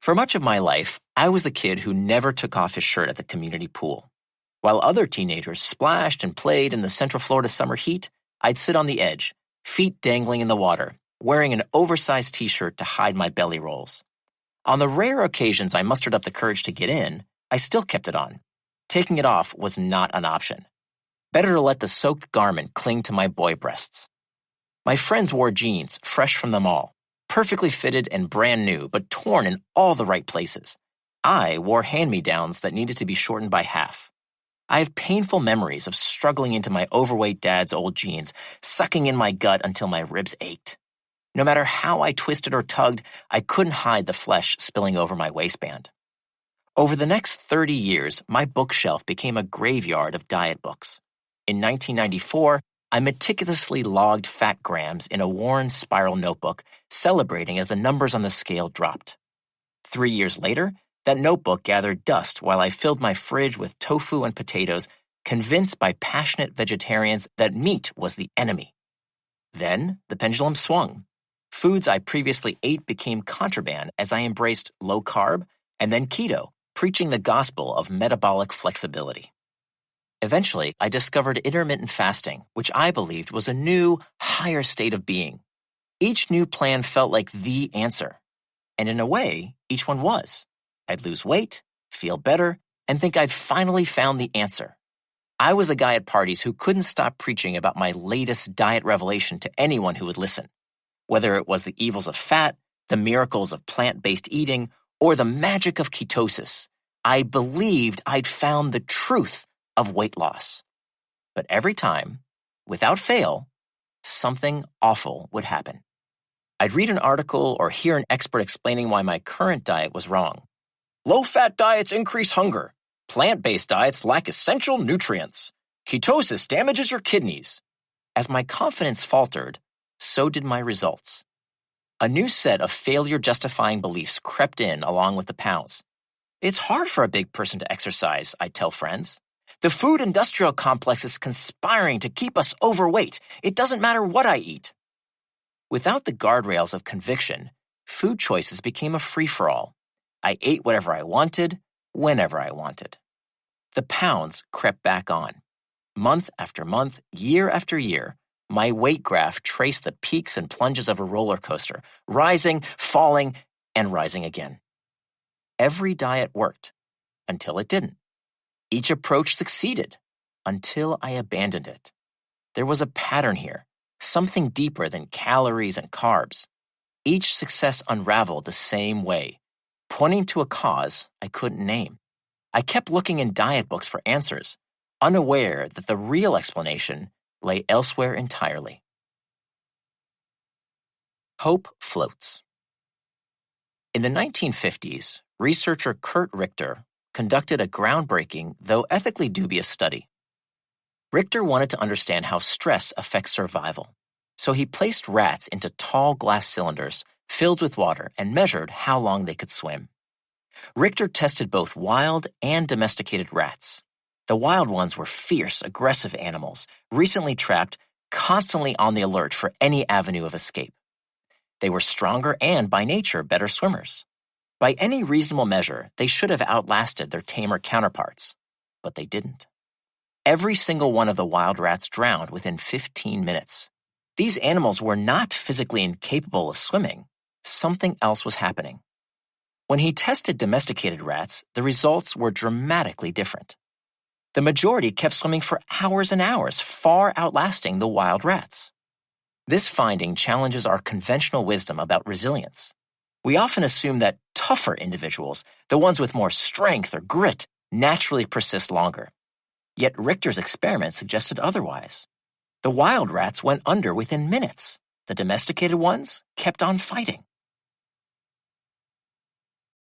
For much of my life, I was the kid who never took off his shirt at the community pool. While other teenagers splashed and played in the Central Florida summer heat, I'd sit on the edge, feet dangling in the water, wearing an oversized t-shirt to hide my belly rolls. On the rare occasions I mustered up the courage to get in, I still kept it on. Taking it off was not an option. Better to let the soaked garment cling to my boy breasts. My friends wore jeans, fresh from the mall, perfectly fitted and brand new, but torn in all the right places. I wore hand-me-downs that needed to be shortened by half. I have painful memories of struggling into my overweight dad's old jeans, sucking in my gut until my ribs ached. No matter how I twisted or tugged, I couldn't hide the flesh spilling over my waistband. Over the next 30 years, my bookshelf became a graveyard of diet books. In 1994, I meticulously logged fat grams in a worn spiral notebook, celebrating as the numbers on the scale dropped. 3 years later, that notebook gathered dust while I filled my fridge with tofu and potatoes, convinced by passionate vegetarians that meat was the enemy. Then, the pendulum swung. Foods I previously ate became contraband as I embraced low carb and then keto, preaching the gospel of metabolic flexibility. Eventually, I discovered intermittent fasting, which I believed was a new, higher state of being. Each new plan felt like the answer. And in a way, each one was. I'd lose weight, feel better, and think I'd finally found the answer. I was the guy at parties who couldn't stop preaching about my latest diet revelation to anyone who would listen. Whether it was the evils of fat, the miracles of plant-based eating, or the magic of ketosis, I believed I'd found the truth of weight loss. But every time, without fail, something awful would happen. I'd read an article or hear an expert explaining why my current diet was wrong. Low-fat diets increase hunger. Plant-based diets lack essential nutrients. Ketosis damages your kidneys. As my confidence faltered, so did my results. A new set of failure-justifying beliefs crept in along with the pounds. It's hard for a big person to exercise, I tell friends. The food industrial complex is conspiring to keep us overweight. It doesn't matter what I eat. Without the guardrails of conviction, food choices became a free-for-all. I ate whatever I wanted, whenever I wanted. The pounds crept back on. Month after month, year after year, my weight graph traced the peaks and plunges of a roller coaster, rising, falling, and rising again. Every diet worked, until it didn't. Each approach succeeded, until I abandoned it. There was a pattern here, something deeper than calories and carbs. Each success unraveled the same way, pointing to a cause I couldn't name. I kept looking in diet books for answers, unaware that the real explanation lay elsewhere entirely. Hope floats. In the 1950s, researcher Kurt Richter conducted a groundbreaking, though ethically dubious study. Richter wanted to understand how stress affects survival, so he placed rats into tall glass cylinders filled with water and measured how long they could swim. Richter tested both wild and domesticated rats. The wild ones were fierce, aggressive animals, recently trapped, constantly on the alert for any avenue of escape. They were stronger and, by nature, better swimmers. By any reasonable measure, they should have outlasted their tamer counterparts, but they didn't. Every single one of the wild rats drowned within 15 minutes. These animals were not physically incapable of swimming. Something else was happening. When he tested domesticated rats, the results were dramatically different. The majority kept swimming for hours and hours, far outlasting the wild rats. This finding challenges our conventional wisdom about resilience. We often assume that tougher individuals, the ones with more strength or grit, naturally persist longer. Yet Richter's experiment suggested otherwise. The wild rats went under within minutes. The domesticated ones kept on fighting.